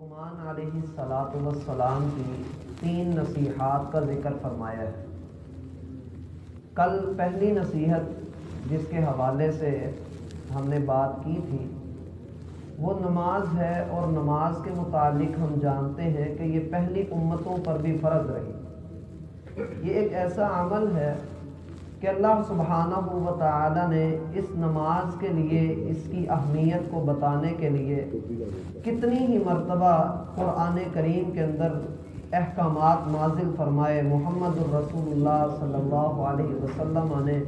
لقمان علیہ السلام کی 3 نصیحات کا ذکر فرمایا ہے۔ کل پہلی نصیحت جس کے حوالے سے ہم نے بات کی تھی وہ نماز ہے، اور نماز کے متعلق ہم جانتے ہیں کہ یہ پہلی امتوں پر بھی فرض رہی۔ یہ ایک ایسا عمل ہے کہ اللہ سبحانہ و تعالی نے اس نماز کے لیے، اس کی اہمیت کو بتانے کے لیے کتنی ہی مرتبہ قرآن کریم کے اندر احکامات نازل فرمائے۔ محمد الرسول اللہ صلی اللہ علیہ وسلم نے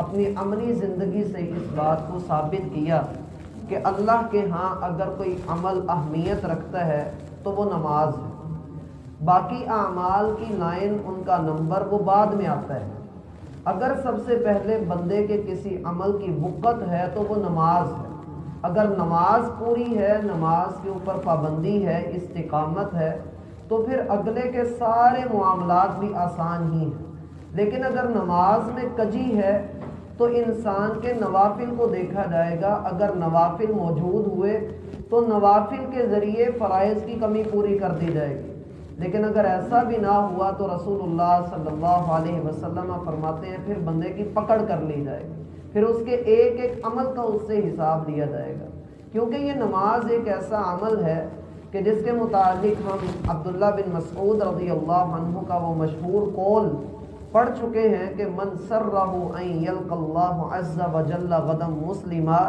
اپنی عملی زندگی سے اس بات کو ثابت کیا کہ اللہ کے ہاں اگر کوئی عمل اہمیت رکھتا ہے تو وہ نماز ہے۔ باقی اعمال کی لائن، ان کا نمبر وہ بعد میں آتا ہے۔ اگر سب سے پہلے بندے کے کسی عمل کی وقت ہے تو وہ نماز ہے۔ اگر نماز پوری ہے، نماز کے اوپر پابندی ہے، استقامت ہے، تو پھر اگلے کے سارے معاملات بھی آسان ہی ہیں۔ لیکن اگر نماز میں کجی ہے تو انسان کے نوافل کو دیکھا جائے گا۔ اگر نوافل موجود ہوئے تو نوافل کے ذریعے فرائض کی کمی پوری کر دی جائے گی۔ لیکن اگر ایسا بھی نہ ہوا تو رسول اللہ صلی اللہ علیہ وسلم فرماتے ہیں پھر بندے کی پکڑ کر لی جائے گی، پھر اس کے ایک ایک عمل کا اس سے حساب لیا جائے گا، کیونکہ یہ نماز ایک ایسا عمل ہے کہ جس کے متعلق ہم عبداللہ بن مسعود رضی اللہ عنہ کا وہ مشہور قول پڑھ چکے ہیں کہ من سرہ ان یلقى اللہ عز وجل غدا مسلما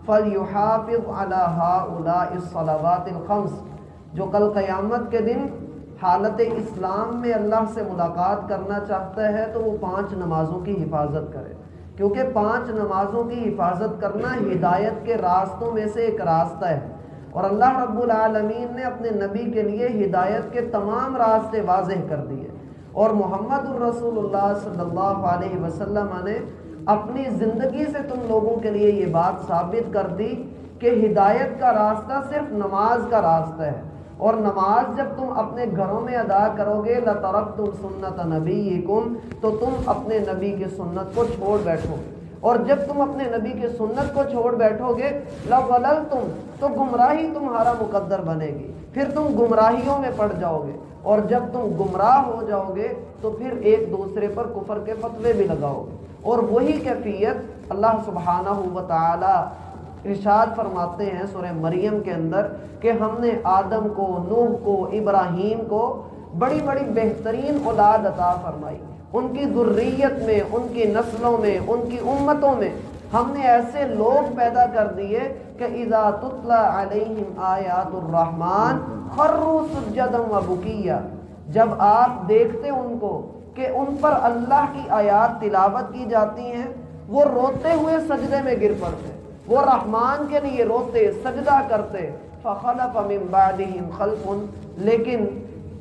فلیحافظ علی ہؤلاء الصلوات الخمس، جو کل قیامت کے دن حالت اسلام میں اللہ سے ملاقات کرنا چاہتا ہے تو وہ 5 نمازوں کی حفاظت کرے، کیونکہ 5 نمازوں کی حفاظت کرنا ہدایت کے راستوں میں سے ایک راستہ ہے، اور اللہ رب العالمین نے اپنے نبی کے لیے ہدایت کے تمام راستے واضح کر دیے، اور محمد الرسول اللہ صلی اللہ علیہ وسلم نے اپنی زندگی سے تم لوگوں کے لیے یہ بات ثابت کر دی کہ ہدایت کا راستہ صرف نماز کا راستہ ہے، اور نماز جب تم اپنے گھروں میں ادا کرو گے لَتَرَكْتُمْ سُنَّةَ نَبِيِّكُمْ، تو تم اپنے نبی کی سنت کو چھوڑ بیٹھو گے، اور جب تم اپنے نبی کی سنت کو چھوڑ بیٹھو گے لَضَلَلْتُمْ، تو گمراہی تمہارا مقدر بنے گی، پھر تم گمراہیوں میں پڑ جاؤ گے، اور جب تم گمراہ ہو جاؤ گے تو پھر ایک دوسرے پر کفر کے فتوے بھی لگاؤ گے، اور وہی کیفیت اللہ سبحانہ و تعالی ارشاد فرماتے ہیں سورہ مریم کے اندر کہ ہم نے آدم کو، نوح کو، ابراہیم کو بڑی بڑی بہترین اولاد عطا فرمائی، ان کی ذریت میں، ان کی نسلوں میں، ان کی امتوں میں ہم نے ایسے لوگ پیدا کر دیے کہ اذا تتلی علیہم آیات الرحمن خروا سجدا وبکیا، جب آپ دیکھتے ان کو کہ ان پر اللہ کی آیات تلاوت کی جاتی ہیں وہ روتے ہوئے سجدے میں گر پڑتے، وہ رحمان کے لیے روتے، سجدہ کرتے۔ فخلف من بعدہم خلف، لیکن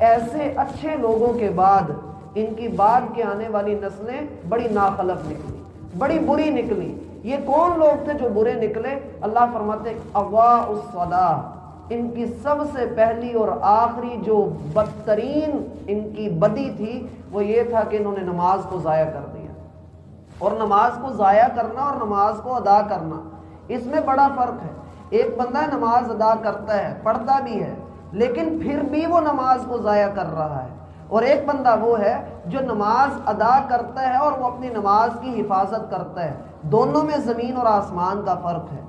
ایسے اچھے لوگوں کے بعد ان کی بعد کے آنے والی نسلیں بڑی ناخلف نکلی، بڑی بری نکلی۔ یہ کون لوگ تھے جو برے نکلے؟ اللہ فرماتے اضاعوا الصلاۃ، ان کی سب سے پہلی اور آخری جو بدترین ان کی بدی تھی وہ یہ تھا کہ انہوں نے نماز کو ضائع کر دیا، اور نماز کو ضائع کرنا اور نماز کو ادا کرنا اس میں بڑا فرق ہے۔ ایک بندہ نماز ادا کرتا ہے، پڑھتا بھی ہے، لیکن پھر بھی وہ نماز کو ضائع کر رہا ہے، اور ایک بندہ وہ ہے جو نماز ادا کرتا ہے اور وہ اپنی نماز کی حفاظت کرتا ہے۔ دونوں میں زمین اور آسمان کا فرق ہے۔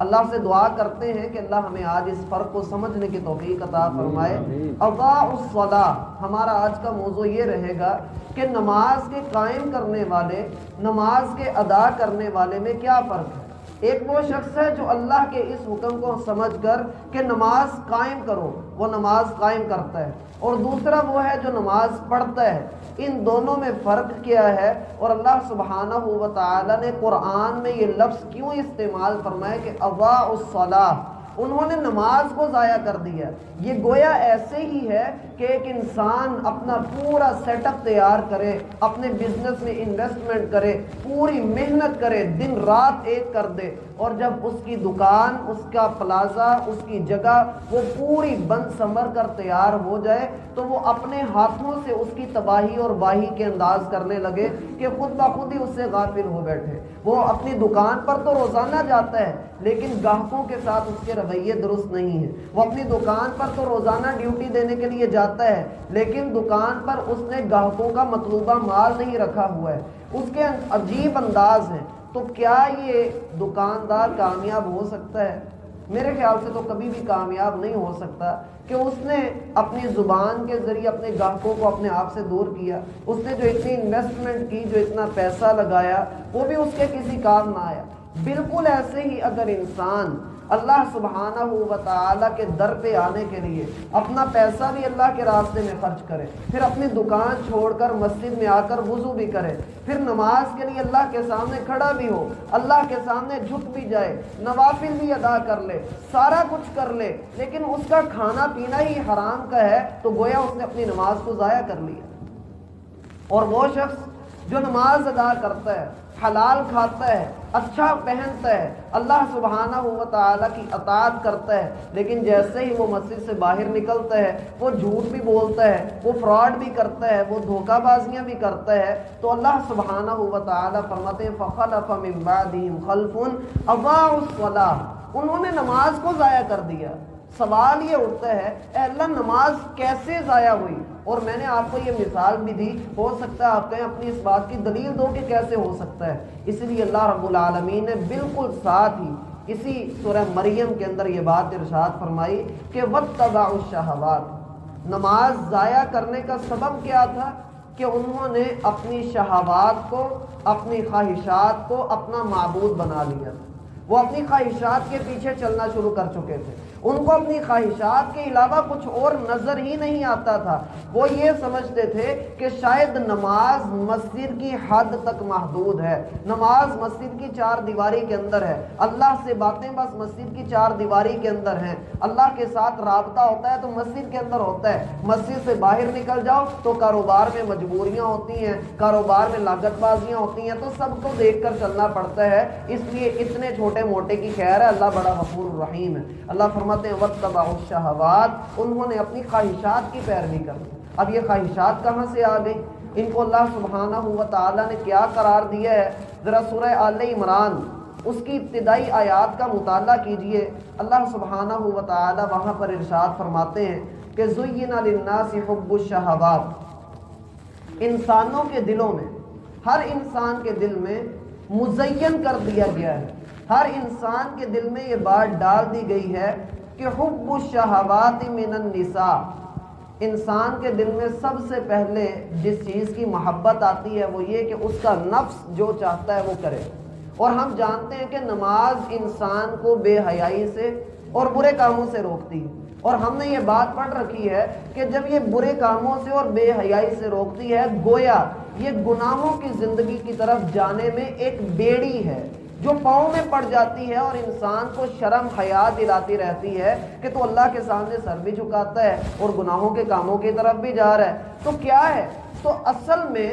اللہ سے دعا کرتے ہیں کہ اللہ ہمیں آج اس فرق کو سمجھنے کی توفیق عطا فرمائے۔ اضاعوا الصلاۃ، ہمارا آج کا موضوع یہ رہے گا کہ نماز کے قائم کرنے والے، نماز کے ادا کرنے والے میں کیا فرق ہے۔ ایک وہ شخص ہے جو اللہ کے اس حکم کو سمجھ کر کہ نماز قائم کرو وہ نماز قائم کرتا ہے، اور دوسرا وہ ہے جو نماز پڑھتا ہے۔ ان دونوں میں فرق کیا ہے، اور اللہ سبحانہ و تعالی نے قرآن میں یہ لفظ کیوں استعمال فرمایا کہ اضاعوا الصلاۃ، انہوں نے نماز کو ضائع کر دیا۔ یہ گویا ایسے ہی ہے کہ ایک انسان اپنا پورا سیٹ اپ تیار کرے، اپنے بزنس میں انویسٹمنٹ کرے، پوری محنت کرے، دن رات ایک کر دے، اور جب اس کی دکان، اس کا پلازا، اس کی جگہ وہ پوری بند سنور کر تیار ہو جائے تو وہ اپنے ہاتھوں سے اس کی تباہی اور باہی کے انداز کرنے لگے کہ خود بخود ہی اس سے غافل ہو بیٹھے۔ وہ اپنی دکان پر تو روزانہ جاتا ہے لیکن گاہکوں کے ساتھ اس کے رویے درست نہیں ہیں۔ وہ اپنی دکان پر تو روزانہ ڈیوٹی دینے کے لیے جاتا ہے لیکن دکان پر اس نے گاہکوں کا مطلوبہ مال نہیں رکھا ہوا ہے، اس کے عجیب انداز ہیں۔ تو کیا یہ دکاندار کامیاب ہو سکتا ہے؟ میرے خیال سے تو کبھی بھی کامیاب نہیں ہو سکتا، کہ اس نے اپنی زبان کے ذریعے اپنے گاہکوں کو اپنے آپ سے دور کیا، اس نے جو اتنی انویسٹمنٹ کی، جو اتنا پیسہ لگایا، وہ بھی اس کے کسی کام نہ آیا۔ بالکل ایسے ہی اگر انسان اللہ سبحانہ و تعالیٰ کے در پہ آنے کے لیے اپنا پیسہ بھی اللہ کے راستے میں خرچ کرے، پھر اپنی دکان چھوڑ کر مسجد میں آ کر وضو بھی کرے، پھر نماز کے لیے اللہ کے سامنے کھڑا بھی ہو، اللہ کے سامنے جھک بھی جائے، نوافل بھی ادا کر لے، سارا کچھ کر لے، لیکن اس کا کھانا پینا ہی حرام کا ہے، تو گویا اس نے اپنی نماز کو ضائع کر لیا۔ اور وہ شخص جو نماز ادا کرتا ہے، حلال کھاتا ہے، اچھا پہنتا ہے، اللہ سبحانہ و تعالیٰ کی اطاعت کرتا ہے، لیکن جیسے ہی وہ مسجد سے باہر نکلتا ہے وہ جھوٹ بھی بولتا ہے، وہ فراڈ بھی کرتا ہے، وہ دھوکہ بازیاں بھی کرتا ہے، تو اللہ سبحانہ و تعالیٰ فرماتے ہیں فَخَلَفَ مِن بَعْدِهِمْ خَلْفٌ أَضَاعُوا الصَّلَاةَ، انہوں نے نماز کو ضائع کر دیا۔ سوال یہ اٹھتا ہے اے اللہ نماز کیسے ضائع ہوئی؟ اور میں نے آپ کو یہ مثال بھی دی، ہو سکتا ہے آپ کہیں اپنی اس بات کی دلیل دو کہ کیسے ہو سکتا ہے۔ اس لیے اللہ رب العالمین نے بالکل ساتھ ہی اسی سورہ مریم کے اندر یہ بات ارشاد فرمائی کہ وَاتَّبَعُوا الشَّهَوَاتِ، نماز ضائع کرنے کا سبب کیا تھا؟ کہ انہوں نے اپنی شہوات کو، اپنی خواہشات کو اپنا معبود بنا لیا تھا۔ وہ اپنی خواہشات کے پیچھے چلنا شروع کر چکے تھے، ان کو اپنی خواہشات کے علاوہ کچھ اور نظر ہی نہیں آتا تھا۔ وہ یہ سمجھتے تھے کہ شاید نماز مسجد کی حد تک محدود ہے، نماز مسجد کی چار دیواری کے اندر ہے، اللہ سے باتیں بس مسجد کی چار دیواری کے اندر ہیں، اللہ کے ساتھ رابطہ ہوتا ہے تو مسجد کے اندر ہوتا ہے، مسجد سے باہر نکل جاؤ تو کاروبار میں مجبوریاں ہوتی ہیں، کاروبار میں لاگت بازیاں ہوتی ہیں، تو سب کو دیکھ کر چلنا پڑتا ہے، اس لیے اتنے چھوٹے موٹے کی خیر ہے، اللہ بڑا غفور الرحیم ہے۔ اللہ فرماتے ہیں وَاتَّبَعُوا الشَّهَوَاتِ، انہوں نے اپنی خواہشات کی پیروی کر دی۔ اب یہ خواہشات کہاں سے آ گئی؟ ان کو اللہ سبحانہ و تعالیٰ نے کیا قرار دیا ہے؟ ذرا سورہ آل عمران اس کی ابتدائی آیات کا مطالعہ کیجئے۔ اللہ سبحانہ و تعالیٰ وہاں پر ارشاد فرماتے ہیں کہ زُيِّنَ لِلنَّاسِ حُبُّ الشَّهَوَاتِ، انسانوں کے دلوں میں، ہر انسان کے دل میں مزین کر دیا گیا ہے، ہر انسان کے دل میں یہ بات ڈال دی گئی ہے کہ حب الشہوات من النساء، انسان کے دل میں سب سے پہلے جس چیز کی محبت آتی ہے وہ یہ کہ اس کا نفس جو چاہتا ہے وہ کرے۔ اور ہم جانتے ہیں کہ نماز انسان کو بے حیائی سے اور برے کاموں سے روکتی ہے، اور ہم نے یہ بات پڑھ رکھی ہے کہ جب یہ برے کاموں سے اور بے حیائی سے روکتی ہے، گویا یہ گناہوں کی زندگی کی طرف جانے میں ایک بیڑی ہے جو پاؤں میں پڑ جاتی ہے اور انسان کو شرم حیا دلاتی رہتی ہے کہ تو اللہ کے سامنے سر بھی جھکاتا ہے اور گناہوں کے کاموں کی طرف بھی جا رہا ہے۔ تو کیا ہے؟ تو اصل میں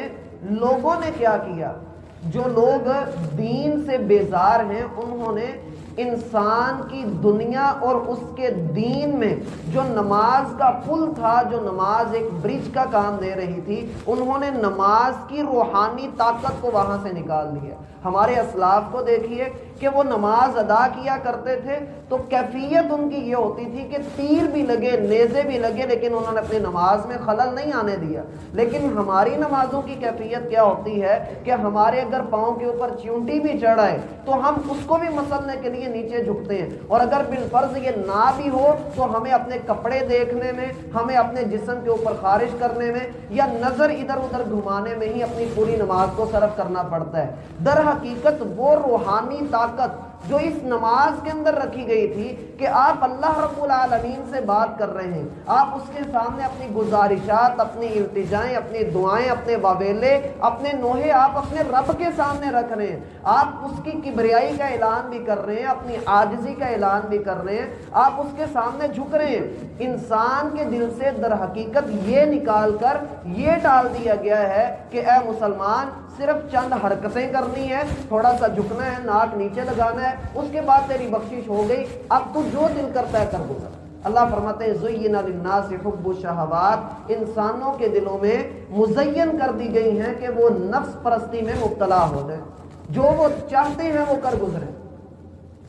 لوگوں نے کیا کیا؟ جو لوگ دین سے بیزار ہیں انہوں نے انسان کی دنیا اور اس کے دین میں جو نماز کا پل تھا، جو نماز ایک برج کا کام دے رہی تھی، انہوں نے نماز کی روحانی طاقت کو وہاں سے نکال دیا۔ ہمارے اسلاف کو دیکھیے کہ وہ نماز ادا کیا کرتے تھے تو کیفیت ان کی یہ ہوتی تھی کہ تیر بھی لگے، نیزے بھی لگے، لیکن انہوں نے اپنی نماز میں خلل نہیں آنے دیا۔ لیکن ہماری نمازوں کی کیفیت کیا ہوتی ہے کہ ہمارے اگر پاؤں کے اوپر چیونٹی بھی چڑھ آئے تو ہم اس کو بھی مسلنے کے لیے نیچے جھکتے ہیں، اور اگر بالفرض یہ نہ بھی ہو تو ہمیں اپنے کپڑے دیکھنے میں، ہمیں اپنے جسم کے اوپر خارش کرنے میں یا نظر ادھر ادھر گھمانے میں ہی اپنی پوری نماز کو صرف کرنا پڑتا ہے۔ در حقیقت وہ روحانی طاقت جو اس نماز کے اندر رکھی گئی تھی کہ آپ اللہ رب العالمین سے بات کر رہے ہیں، آپ اس کے سامنے اپنی گزارشات، اپنی التجائیں، اپنی دعائیں، اپنے واویلے، اپنے نوحے آپ اپنے رب کے سامنے رکھ رہے ہیں، آپ اس کی کبریائی کا اعلان بھی کر رہے ہیں، اپنی عاجزی کا اعلان بھی کر رہے ہیں، آپ اس کے سامنے جھک رہے ہیں۔ انسان کے دل سے در حقیقت یہ نکال کر یہ ڈال دیا گیا ہے کہ اے مسلمان صرف چند حرکتیں کرنی ہے، تھوڑا سا جھکنا ہے، ناک نیچے لگانا ہے، اس کے بعد تیری بخشش ہو گئی، اب تو جو دل کرتا ہے کر گزر۔ اللہ فرماتے ہیں زُيِّنَ لِلنَّاسِ حُبُّ الشَّهَوَاتِ، انسانوں کے دلوں میں مزین کر دی گئی ہیں کہ وہ نفس پرستی میں مبتلا ہو جائے، جو وہ چاہتے ہیں وہ کر گزرے۔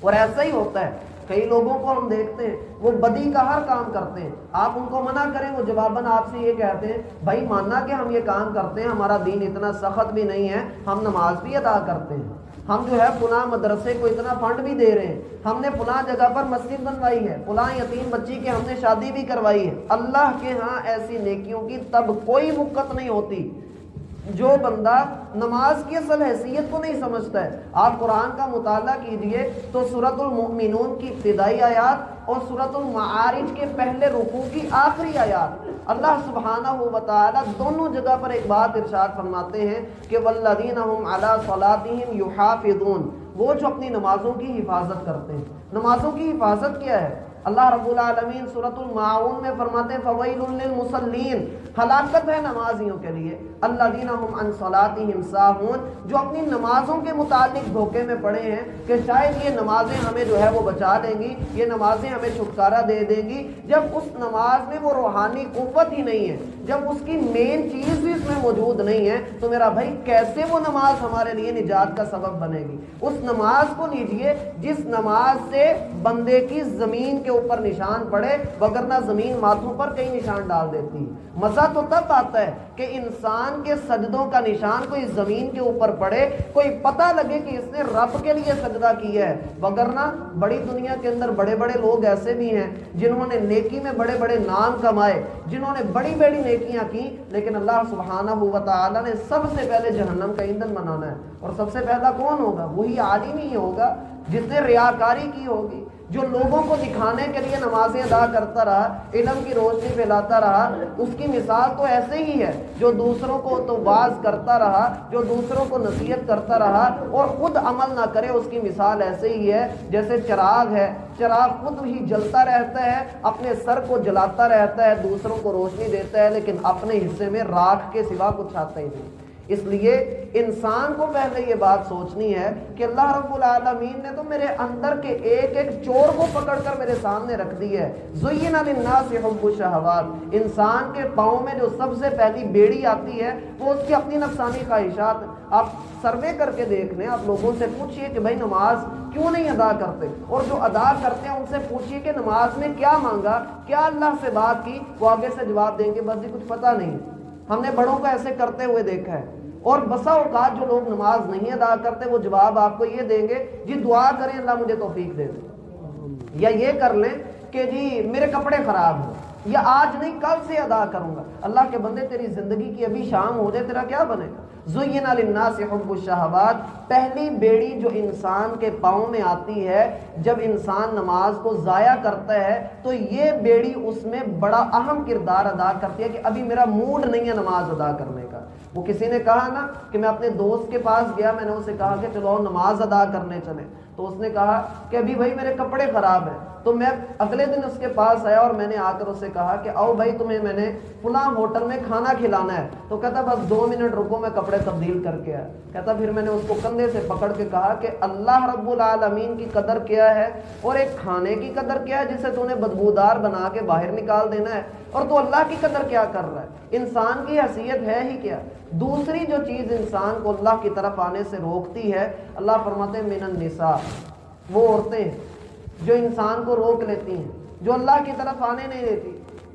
اور ایسا ہی ہوتا ہے، کئی لوگوں کو ہم دیکھتے ہیں وہ بدی کا ہر کام کرتے ہیں، آپ ان کو منع کریں وہ جواباً آپ سے یہ کہتے ہیں بھائی ماننا کہ ہم یہ کام کرتے ہیں، ہمارا دین اتنا سخت بھی نہیں ہے، ہم نماز بھی ادا کرتے ہیں، ہم جو ہے فلاں مدرسے کو اتنا فنڈ بھی دے رہے ہیں، ہم نے فلاں جگہ پر مسجد بنوائی ہے، فلاں یتیم بچی کی ہم نے شادی بھی کروائی ہے۔ اللہ کے ہاں ایسی نیکیوں کی تب کوئی وقت نہیں ہوتی جو بندہ نماز کی اصل حیثیت کو نہیں سمجھتا ہے۔ آپ قرآن کا مطالعہ کیجئے تو سورۃ المؤمنون کی ابتدائی آیات اور سورۃ المعارج کے پہلے رکوع کی آخری آیات، اللہ سبحانہ و تعالیٰ دونوں جگہ پر ایک بات ارشاد فرماتے ہیں کہ والذین هم علی صلاتہم یحافظون، وہ جو اپنی نمازوں کی حفاظت کرتے ہیں۔ نمازوں کی حفاظت کیا ہے؟ اللہ رب العالمین سورۃ الماعون میں فرماتے ہیں فویل للمصلین، ہلاکت ہے نمازیوں کے لیے، الذین هم عن صلاتہم ساہون، جو اپنی نمازوں کے متعلق دھوکے میں پڑے ہیں کہ شاید یہ نمازیں ہمیں جو ہے وہ بچا لیں گی، یہ نمازیں ہمیں چھٹکارا دے دیں گی، جب اس نماز میں وہ روحانی قوت ہی نہیں ہے، جب اس کی مین چیز بھی اس میں موجود نہیں ہے، تو میرا بھائی کیسے وہ نماز ہمارے لیے نجات کا سبب بنے گی؟ اس نماز کو لیجئے جس نماز سے بندے کی زمین کے اوپر نشان پڑے، وگرنہ زمین ماتھوں پر کئی نشان ڈال دیتی ہے۔ مزہ تو تب آتا ہے کہ انسان کے سجدوں کا نشان کوئی زمین کے اوپر پڑے، کوئی پتہ لگے کہ اس نے رب کے لیے سجدہ کیا ہے، وگرنہ بڑی دنیا کے اندر بڑے بڑے لوگ ایسے بھی ہیں جنہوں نے نیکی میں بڑے بڑے نام کمائے، جنہوں نے بڑی بڑی نیکیاں کی، لیکن اللہ سبحانہ و تعالیٰ نے سب سے پہلے جہنم کا ایندھن بنانا ہے، اور سب سے پہلا کون ہوگا؟ وہی عالم ہی ہوگا جس نے ریاکاری کی ہوگی، جو لوگوں کو دکھانے کے لیے نمازیں ادا کرتا رہا، علم کی روشنی پھیلاتا رہا، اس کی مثال تو ایسے ہی ہے، جو دوسروں کو تو واعظ کرتا رہا، جو دوسروں کو نصیحت کرتا رہا اور خود عمل نہ کرے، اس کی مثال ایسے ہی ہے جیسے چراغ ہے، چراغ خود ہی جلتا رہتا ہے، اپنے سر کو جلاتا رہتا ہے، دوسروں کو روشنی دیتا ہے، لیکن اپنے حصے میں راکھ کے سوا کچھ آتا ہی نہیں۔ اس لیے انسان کو پہلے یہ بات سوچنی ہے کہ اللہ رب العالمین نے تو میرے اندر کے ایک ایک چور کو پکڑ کر میرے سامنے رکھ دی ہے۔ زُيِّنَ لِلنَّاسِ حُبُّ الشَّهَوَاتِ، انسان کے پاؤں میں جو سب سے پہلی بیڑی آتی ہے وہ اس کی اپنی نفسانی خواہشات۔ آپ سروے کر کے دیکھ لیں، آپ لوگوں سے پوچھئے کہ بھائی نماز کیوں نہیں ادا کرتے، اور جو ادا کرتے ہیں ان سے پوچھئے کہ نماز میں کیا مانگا، کیا اللہ سے بات کی، وہ آگے سے جواب دیں گے بس جی کچھ پتہ نہیں۔ ہم نے بڑوں کو ایسے کرتے ہوئے دیکھا ہے، اور بسا اوقات جو لوگ نماز نہیں ادا کرتے وہ جواب آپ کو یہ دیں گے جی دعا کریں اللہ مجھے توفیق دے دے، یا یہ کر لیں کہ جی میرے کپڑے خراب ہو، یا آج نہیں کل سے ادا کروں گا۔ اللہ کے بندے تیری زندگی کی ابھی شام ہو جائے تیرا کیا بنے گا؟ زُيِّنَ لِلنَّاسِ حُبُّ الشَّهَوَاتِ، پہلی بیڑی جو انسان کے پاؤں میں آتی ہے جب انسان نماز کو ضائع کرتا ہے، تو یہ بیڑی اس میں بڑا اہم کردار ادا کرتی ہے کہ ابھی میرا موڈ نہیں ہے نماز ادا کرنے کا۔ وہ کسی نے کہا نا کہ میں اپنے دوست کے پاس گیا، میں نے اسے کہا کہ چلو نماز ادا کرنے چلیں، تو اس نے کہا کہ ابھی بھائی میرے کپڑے خراب ہیں، تو میں اگلے دن اس کے پاس آیا اور میں نے آ کر اسے کہا کہ آؤ بھائی تمہیں میں نے فلاں ہوٹل میں کھانا کھلانا ہے، تو کہتا بس 2 منٹ رکو میں کپڑے تبدیل کر کے آیا۔ کہتا پھر میں نے اس کو کندھے سے پکڑ کے کہا کہ اللہ رب العالمین کی قدر کیا ہے اور ایک کھانے کی قدر کیا ہے جسے تو نے بدبودار بنا کے باہر نکال دینا ہے، اور تو اللہ کی قدر کیا کر رہا ہے؟ انسان کی حیثیت ہے ہی کیا؟ دوسری جو چیز انسان کو اللہ کی طرف آنے سے روکتی ہے، اللہ فرماتے ہیں من النساء، وہ عورتیں جو انسان کو روک لیتی ہیں، جو اللہ کی طرف آنے نہیں دیتی۔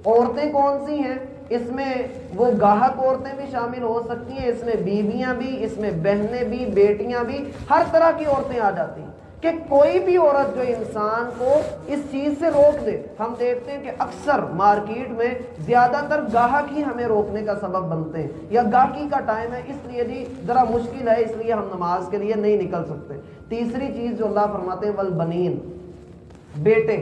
عورتیں کون سی ہیں؟ اس میں وہ گاہک عورتیں بھی شامل ہو سکتی ہیں، اس میں بیویاں بھی، اس میں بہنیں بھی، بیٹیاں بھی، ہر طرح کی عورتیں آ جاتی ہیں کہ کوئی بھی عورت جو انسان کو اس چیز سے روک دے۔ ہم دیکھتے ہیں کہ اکثر مارکیٹ میں زیادہ تر گاہک ہی ہمیں روکنے کا سبب بنتے ہیں، یا گاہکی کا ٹائم ہے اس لیے جی ذرا مشکل ہے اس لیے ہم نماز کے لیے نہیں نکل سکتے۔ تیسری چیز جو اللہ فرماتے ہیں والبنین، بیٹے،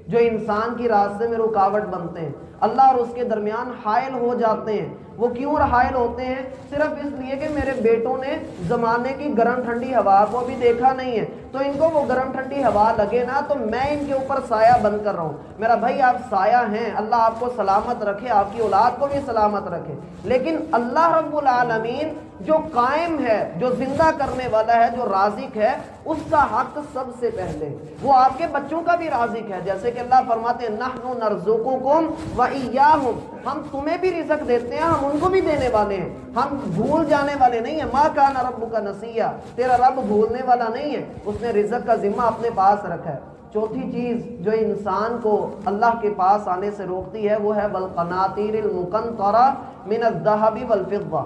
جو انسان کی راستے میں رکاوٹ بنتے ہیں، اللہ اور اس کے درمیان حائل ہو جاتے ہیں۔ وہ کیوں حائل ہوتے ہیں؟ صرف اس لیے کہ میرے بیٹوں نے زمانے کی گرم ٹھنڈی ہوا کو بھی دیکھا نہیں ہے، تو ان کو وہ گرم ٹھنڈی ہوا لگے نا تو میں ان کے اوپر سایہ بند کر رہا ہوں۔ میرا بھائی آپ سایہ ہیں، اللہ آپ کو سلامت رکھے، آپ کی اولاد کو بھی سلامت رکھے، لیکن اللہ رب العالمین جو قائم ہے، جو زندہ کرنے والا ہے، جو رازق ہے، اس کا حق سب سے پہلے، وہ آپ کے بچوں کا بھی رازق ہے۔ جیسے کہ اللہ فرماتے ہیں نحن نرزقکم وإیاہم، ہم تمہیں بھی رزق دیتے ہیں، ہم ان کو بھی دینے والے ہیں، ہم بھول جانے والے نہیں ہیں۔ ما کان ربک نسیا، تیرا رب بھولنے والا نہیں ہے، اس نے رزق کا ذمہ اپنے پاس رکھا ہے۔ چوتھی چیز جو انسان کو اللہ کے پاس آنے سے روکتی ہے وہ ہے والقناطیر المقنطرہ من الذهب والفضہ،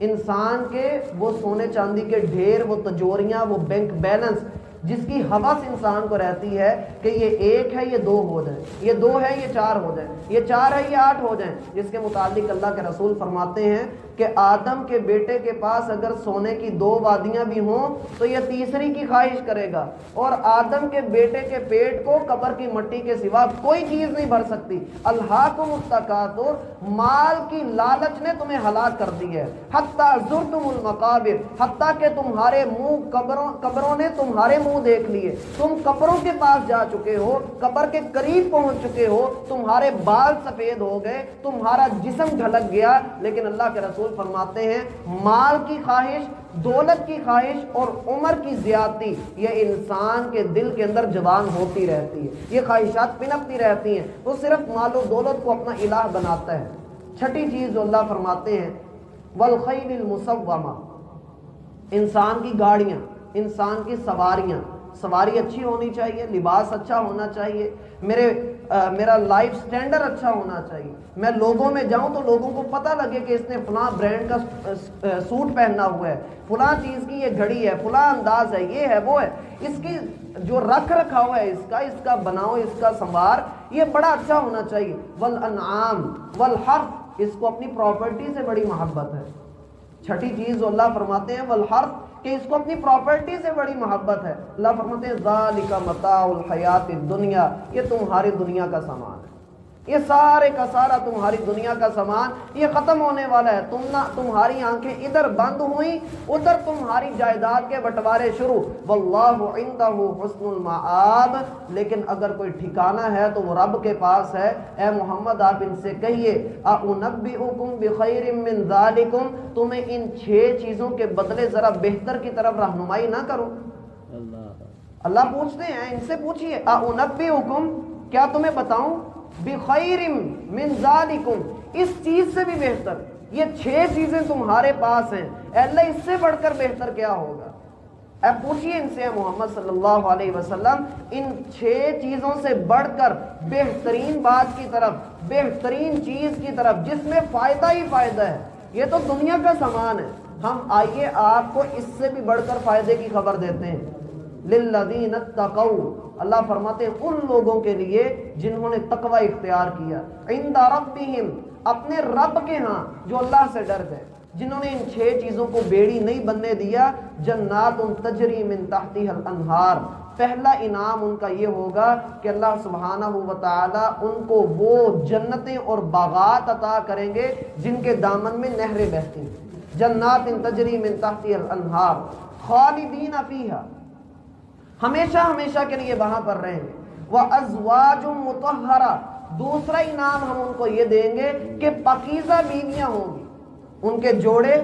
انسان کے وہ سونے چاندی کے ڈھیر، وہ تجوریاں، وہ بینک بیلنس جس کی حوث انسان کو رہتی ہے کہ یہ ایک ہے یہ دو ہو جائیں، یہ دو ہے یہ چار ہو جائیں، یہ چار ہے یہ آٹھ ہو جائیں، جس کے متعلق اللہ کے رسول فرماتے ہیں کہ آدم کے بیٹے کے پاس اگر سونے کی دو وادیاں بھی ہوں تو یہ تیسری کی خواہش کرے گا، اور آدم کے بیٹے کے پیٹ کو قبر کی مٹی کے سوا کوئی چیز نہیں بھر سکتی۔ الہاکم التکاثر، مال کی لالچ نے تمہیں ہلاک کر دی ہے، حتی زرتم المقابر، حتیٰ کہ تمہارے منہ قبروں نے تمہارے منہ دیکھ لیے، تم قبروں کے پاس جا چکے ہو، قبر کے قریب پہنچ چکے ہو، تمہارے بال سفید ہو گئے، تمہارا جسم ڈھلک گیا، لیکن اللہ کے رسول فرماتے ہیں مال کی خواہش، دولت کی خواہش اور عمر کی زیادتی یہ انسان کے دل کے اندر جوان ہوتی رہتی ہے، یہ خواہشات پنپتی رہتی ہیں، وہ صرف مال و دولت کو اپنا الہ بناتا ہے۔ چھٹی چیز جو اللہ فرماتے ہیں والخیل المسومہ، انسان کی گاڑیاں، انسان کی سواریاں، سواری اچھی ہونی چاہیے، لباس اچھا ہونا چاہیے، میرا لائف سٹینڈرڈ اچھا ہونا چاہیے، میں لوگوں میں جاؤں تو لوگوں کو پتہ لگے کہ اس نے فلاں برانڈ کا سوٹ پہنا ہوا ہے، فلاں چیز کی یہ گھڑی ہے، فلاں انداز ہے، یہ ہے وہ ہے، اس کی جو رکھ رکھا ہوا ہے، اس کا بناؤ، اس کا سنوار، یہ بڑا اچھا ہونا چاہیے۔ والانعام والحرث، اس کو اپنی پراپرٹی سے بڑی محبت ہے۔ چھٹی چیز جو اللہ فرماتے ہیں والحرث، کہ اس کو اپنی پراپرٹی سے بڑی محبت ہے۔ اللہ فرماتے ہیں ذالک متاع الحیات الدنیا، یہ تمہاری دنیا کا سامان ہے، یہ سارے کا سارا تمہاری دنیا کا سامان، یہ ختم ہونے والا ہے۔ تمہاری آنکھیں ادھر بند ہوئیں، ادھر تمہاری جائیداد کے بٹوارے شروع۔ واللہ عندہ حسن المآب، لیکن اگر کوئی ٹھکانہ ہے تو وہ رب کے پاس ہے۔ اے محمد آپ ان سے کہیے اَأُنَبِّئُكُم بِخَيْرٍ مِّن ذَلِكُم، تمہیں ان 6 چیزوں کے بدلے ذرا بہتر کی طرف رہنمائی نہ کروں؟ اللہ پوچھتے ہیں، ان سے پوچھئے اَأُنَبِّئُكُم، کیا تمہیں بتاؤں، بِخَيْرٍ مِّن ذَلِكُم، اس چیز سے بھی بہتر، یہ 6 چیزیں تمہارے پاس ہیں، اے اللہ اس سے بڑھ کر بہتر کیا ہوگا؟ اے پوچھئے ان سے محمد صلی اللہ علیہ وسلم ان 6 چیزوں سے بڑھ کر بہترین بات کی طرف، بہترین چیز کی طرف جس میں فائدہ ہی فائدہ ہے۔ یہ تو دنیا کا سامان ہے، ہم آئیے آپ کو اس سے بھی بڑھ کر فائدے کی خبر دیتے ہیں۔ للذین اتقوا، اللہ فرماتے ہیں ان لوگوں کے لیے جنہوں نے تقوی اختیار کیا، عند ربہم، اپنے رب کے ہاں، جو اللہ سے ڈر گئے، جنہوں نے ان 6 چیزوں کو بیڑی نہیں بننے دیا، جنات تجری من تحتها الانہار، پہلا انعام ان کا یہ ہوگا کہ اللہ سبحانہ و تعالی ان کو وہ جنتیں اور باغات عطا کریں گے جن کے دامن میں نہریں بہتی ہیں، جنات تجری من تحتها الانہار خالدین فیہا، ہمیشہ ہمیشہ کے لیے وہاں پر رہیں گے۔ وَأَزْوَاجٌ مُطَهَّرَةٌ، دوسرا انعام ہم ان کو یہ دیں گے کہ پاکیزہ بیویاں ہوں گی، ان کے جوڑے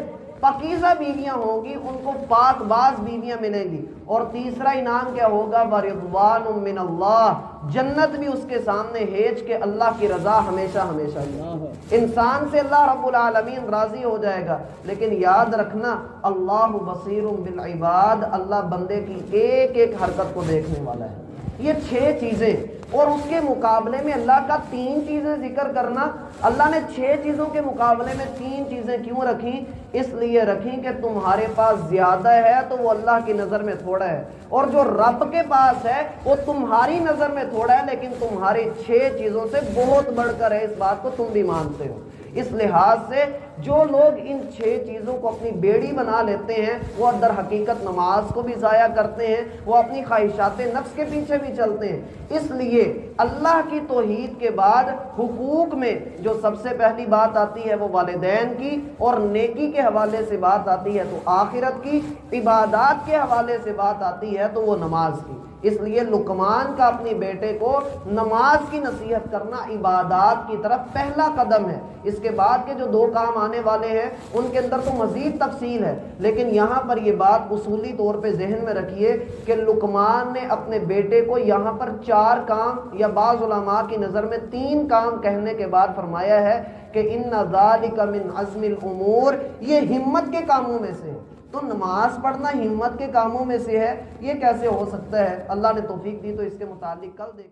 پاکیزہ بیویاں ہوں گی، ان کو پاک باز بیویاں ملیں گی۔ اور تیسرا انعام کیا ہوگا، وَرِضْوَانٌ مِّنَ اللَّهِ، جنت بھی اس کے سامنے ہیج کہ اللہ کی رضا ہمیشہ ہمیشہ کی، انسان سے اللہ رب العالمین راضی ہو جائے گا، لیکن یاد رکھنا اللہ بصیر بالعباد، اللہ بندے کی ایک ایک حرکت کو دیکھنے والا ہے۔ یہ 6 چیزیں، اور اس کے مقابلے میں اللہ کا 3 چیزیں ذکر کرنا، اللہ نے 6 چیزوں کے مقابلے میں 3 چیزیں کیوں رکھیں؟ اس لیے رکھیں کہ تمہارے پاس زیادہ ہے تو وہ اللہ کی نظر میں تھوڑا ہے، اور جو رب کے پاس ہے وہ تمہاری نظر میں تھوڑا ہے لیکن تمہاری 6 چیزوں سے بہت بڑھ کر ہے، اس بات کو تم بھی مانتے ہو۔ اس لحاظ سے جو لوگ ان 6 چیزوں کو اپنی بیڑی بنا لیتے ہیں وہ در حقیقت نماز کو بھی ضائع کرتے ہیں، وہ اپنی خواہشات نفس کے پیچھے بھی چلتے ہیں۔ اس لیے اللہ کی توحید کے بعد حقوق میں جو سب سے پہلی بات آتی ہے وہ والدین کی، اور نیکی کے حوالے سے بات آتی ہے تو آخرت کی، عبادات کے حوالے سے بات آتی ہے تو وہ نماز کی۔ اس لیے لقمان کا اپنی بیٹے کو نماز کی نصیحت کرنا عبادات کی طرف پہلا قدم ہے۔ اس کے بعد کے جو 2 کام آنے والے ہیں ان کے اندر تو مزید تفصیل ہے، لیکن یہاں پر یہ بات اصولی طور پہ ذہن میں رکھیے کہ لقمان نے اپنے بیٹے کو یہاں پر 4 کام یا بعض علماء کی نظر میں 3 کام کہنے کے بعد فرمایا ہے کہ ان ذالک من عزم الامور، یہ ہمت کے کاموں میں سے ہے۔ تو نماز پڑھنا ہمت کے کاموں میں سے ہے، یہ کیسے ہو سکتا ہے؟ اللہ نے توفیق دی تو اس کے متعلق کل دیکھ